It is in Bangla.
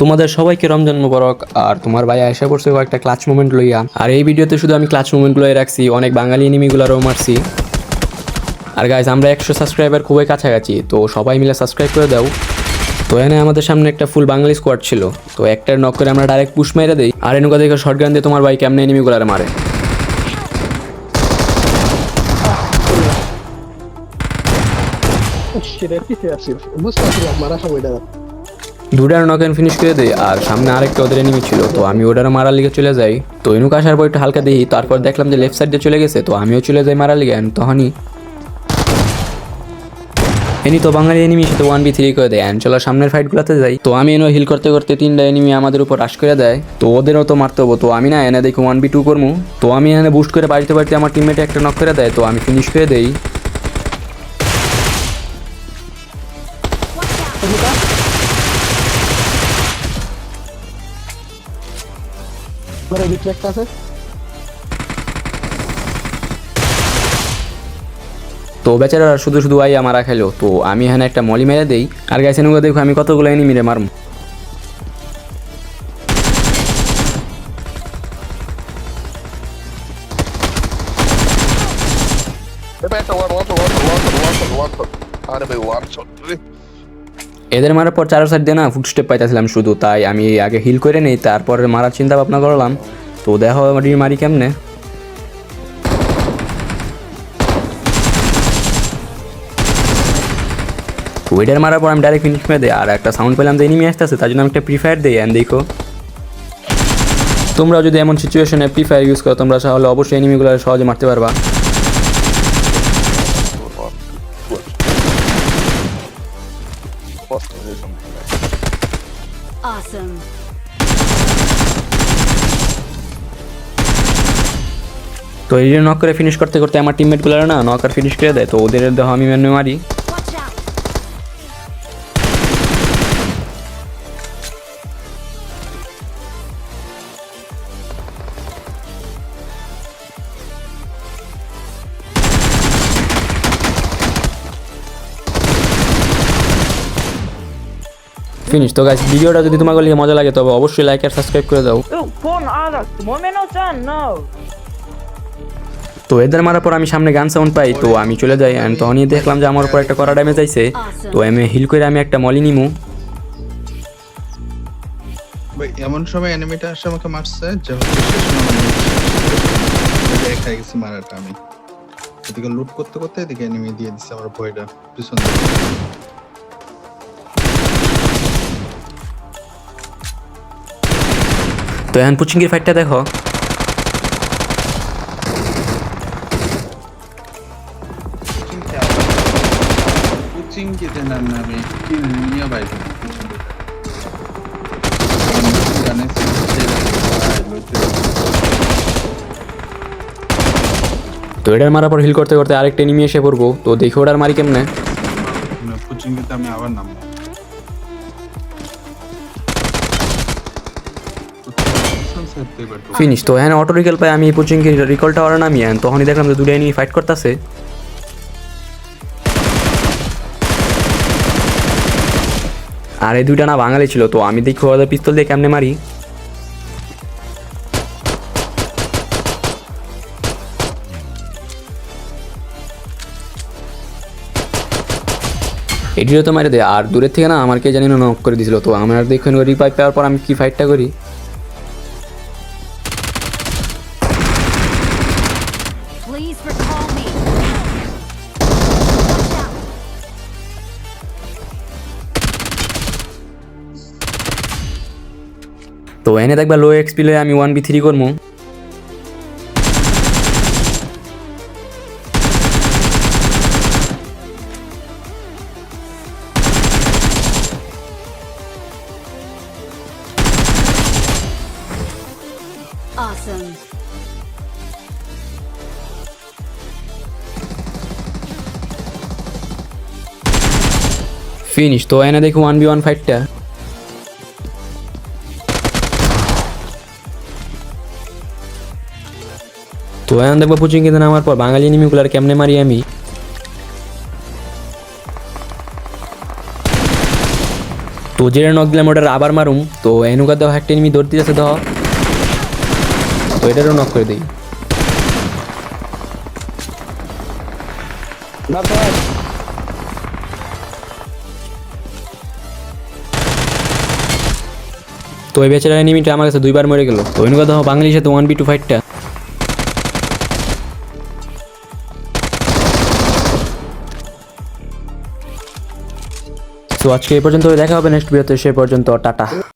তোমাদের সবাইকে রমজান মুবারক। আর তোমার ভাই আশা করছে একটা ক্লাচ মোমেন্ট লইয়া। আর এই ভিডিওতে শুধু আমি ক্লাচ মোমেন্টগুলোই রাখছি, অনেক বাঙালি এনিমিগুলোরও মারছি। আর গাইজ আমরা 100 সাবস্ক্রাইবার খুবই কাছাকাছি, তো সবাই মিলে সাবস্ক্রাইব করে দাও। তো এনে আমাদের সামনে একটা ফুল বাঙালি স্কোয়াড ছিল, তো একটার নক করে আমরা ডাইরেক্ট পুশ মেরে দেই। আর এনুকা দেখে শর্টগান দিয়ে তোমার ভাই কেমনে এনিমিগুলারে মারে। দুটার নকেন ফিনিশ করে দেই। আর সামনে আরেকটা ওদের এনিমি ছিল, তো আমি ওটারও মারার লিগে চলে যাই। তো এনুক আসার পর একটু হালকা দিই, তারপর দেখলাম যে লেফট সাইডে চলে গেছে, তো আমিও চলে যাই মারার লিগে। তখনই এনি তো বাঙালি এনিমির সাথে 1v3 করে দেয়। চলো সামনের ফাইটগুলোতে যাই। তো আমি এনে হিল করতে করতে তিনটা এনিমি আমাদের উপর রাশ করে দেয়, তো ওদেরও তো মারতে হবো। তো আমি না এনে দেখি 1v2 করবো। তো আমি এনে বুস্ট করে বাড়িতে বাড়িতে আমার টিমমেটে একটা নক করে দেয়, তো আমি ফিনিশ করে দেই। তো বেচারা শুধু শুধু আইয়া মারা খাইলো, তো আমি এখানে একটা মলি মেরে দেই। আর গাইছে নৌকা দেখো আমি কতগুলো এনিমিরে মারবো। এদের মারার পর চারো সাইড দিয়ে না ফুটস্টেপ পাইতেছিলাম শুধু, তাই আমি আগে হিল করে নেই, তারপরে মারার চিন্তা ভাবনা করলাম। তো দেখো মারি কেমনে। ওইটার মারার পর আমি ডাইরেক্ট ফিনিশ মেরে দিই। আর একটা সাউন্ড পেলাম যে এনিমি আসতেছে, তার জন্য আমি একটা প্রিফায়ার দিই। অ্যান্ড দেখো তোমরা যদি এমন সিচুয়েশনে প্রিফায়ার ইউজ করো, তোমরা তাহলে অবশ্যই এনিমিগুলো সহজে মারতে পারবা। Awesome. তো এই নক করে ফিনিশ করতে করতে আমার টিমমেটগুলো না নক আর ফিনিশ করে দেয়, তো ওদের দেখো আমি মেনে মারি। Watch out. ফিনিশ। তো গাইস ভিডিওটা যদি তোমার কাছে মজা লাগে তবে অবশ্যই লাইক আর সাবস্ক্রাইব করে দাও। Pon Alex, momento no. তো এদের মারার পর আমি সামনে গান সাউন্ড পাই, তো আমি চলে যাই। অ্যান্ড তখনই দেখলাম যে আমার উপর একটা কড়া ড্যামেজ আইছে, তো আমি হিল করে আমি একটা মলি নিমু। ভাই এমন সময় এনিমিটা আসে আমাকে মারছে যে দেখা গেছে মারাটা। আমি এদিকে লুট করতে করতে এদিকে এনিমি দিয়ে দিচ্ছে আমার ভয়টা পিছন থেকে। তো এখন পুচিঙ্গির ফাইটটা দেখো। কোচিং কি জানার নামে কি নিয়ে বাইরে তো এটার মারার পর হিল করতে করতে আরেকটা এনিমি এসে পড়বো, তো দেখি ওটার মারি কেমনে। কোচিং কে আমি আবার নামবো। ফিনিশ। তো হ্যাঁ অটো রিকল পাই আমি পুচিঙ্গির রিকল টাওয়ারে নামি। তখনই দেখলাম যে দুটো এনিমি ফাইট করতেছে। আর এই দুইটা না বাঙালি ছিল, তো আমি দেখি ওদের পিস্তল দিয়ে কেমনে মারি। এটিও তো মারে দেয়। আর দূরের থেকে না আমাকে জানি না নক করে দিয়েছিল, তো আমার দেখুন রিপাইপ পাওয়ার পর আমি কি ফাইটটা করি। Please recall me. Watch out. তো এনে দেখবা লো এক্সপি লয়ে আমি 1v3 করবো। Awesome. ফিনিশ। তো এনে দেখি 1v1 ফাইটটা। তো এখন দেখবো পুচিং কিন্তু নামার পর বাঙালি এনিমিগুলার কেমনে মারি আমি। তো তো যেটা নক দিলাম ওটার আবার মারুম। তো এনুকা দেওয়া একটা এনিমি দৌড় দিতেছে দেওয়া, তো এটারও নক করে দিই। তো এই বেচারা এনিমিটা আমার কাছে 2বার মরে গেল। তো এনুকা দেওয়া বাঙালির সাথে 1v2 ফাইটটা। তো আজকে এই পর্যন্ত, দেখা হবে নেক্সট ভিডিওতে, সে পর্যন্ত টাটা।